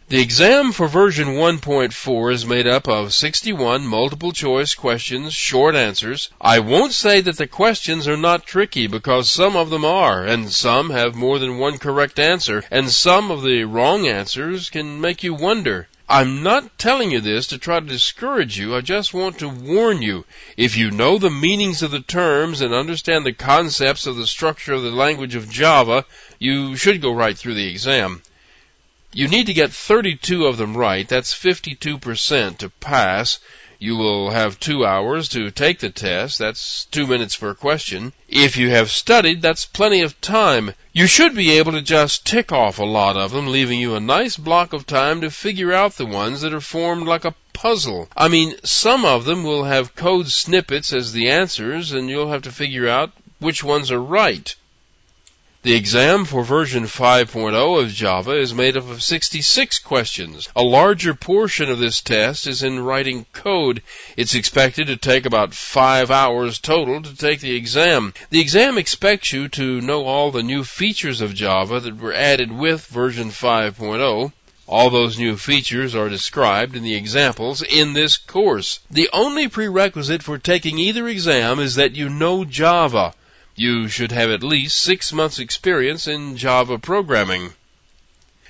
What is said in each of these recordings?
The exam for version 1.4 is made up of 61 multiple-choice questions, short answers. I won't say that the questions are not tricky, because some of them are, and some have more than one correct answer, and some of the wrong answers can make you wonder. I'm not telling you this to try to discourage you. I just want to warn you. If you know the meanings of the terms and understand the concepts of the structure of the language of Java, you should go right through the exam. You need to get 32 of them right. That's 52% to pass. You will have 2 hours to take the test. That's 2 minutes per question. If you have studied, that's plenty of time. You should be able to just tick off a lot of them, leaving you a nice block of time to figure out the ones that are formed like a puzzle. I mean, some of them will have code snippets as the answers, and you'll have to figure out which ones are right. The exam for version 5.0 of Java is made up of 66 questions. A larger portion of this test is in writing code. It's expected to take about 5 hours total to take the exam. The exam expects you to know all the new features of Java that were added with version 5.0. All those new features are described in the examples in this course. The only prerequisite for taking either exam is that you know Java. You should have at least 6 months' experience in Java programming.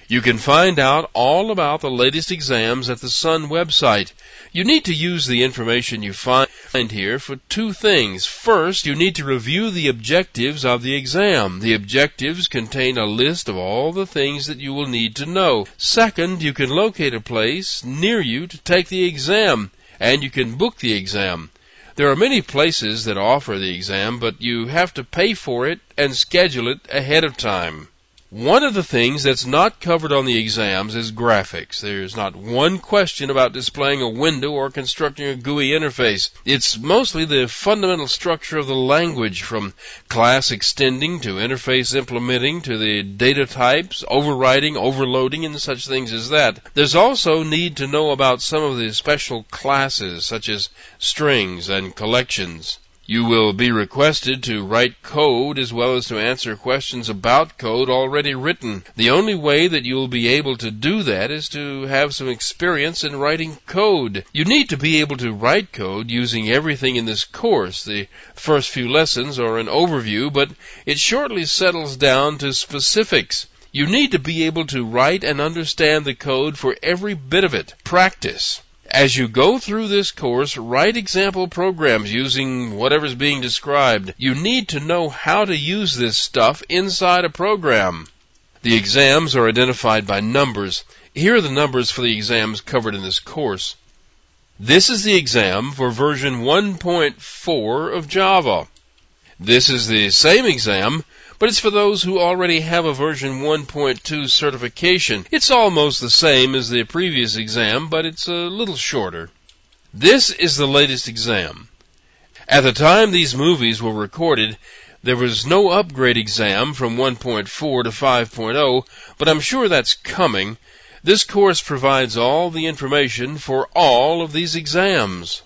You can find out all about the latest exams at the Sun website. You need to use the information you find here for 2 things. First, you need to review the objectives of the exam. The objectives contain a list of all the things that you will need to know. Second, you can locate a place near you to take the exam, and you can book the exam. There are many places that offer the exam, but you have to pay for it and schedule it ahead of time. One of the things that's not covered on the exams is graphics. There's not one question about displaying a window or constructing a GUI interface. It's mostly the fundamental structure of the language, from class extending to interface implementing to the data types, overriding, overloading, and such things as that. There's also need to know about some of the special classes, such as strings and collections. You will be requested to write code as well as to answer questions about code already written. The only way that you will be able to do that is to have some experience in writing code. You need to be able to write code using everything in this course. The first few lessons are an overview, but it shortly settles down to specifics. You need to be able to write and understand the code for every bit of it. Practice. As you go through this course, write example programs using whatever's being described. You need to know how to use this stuff inside a program. The exams are identified by numbers. Here are the numbers for the exams covered in this course. This is the exam for version 1.4 of Java. This is the same exam, but it's for those who already have a version 1.2 certification. It's almost the same as the previous exam, but it's a little shorter. This is the latest exam. At the time these movies were recorded, there was no upgrade exam from 1.4 to 5.0, but I'm sure that's coming. This course provides all the information for all of these exams.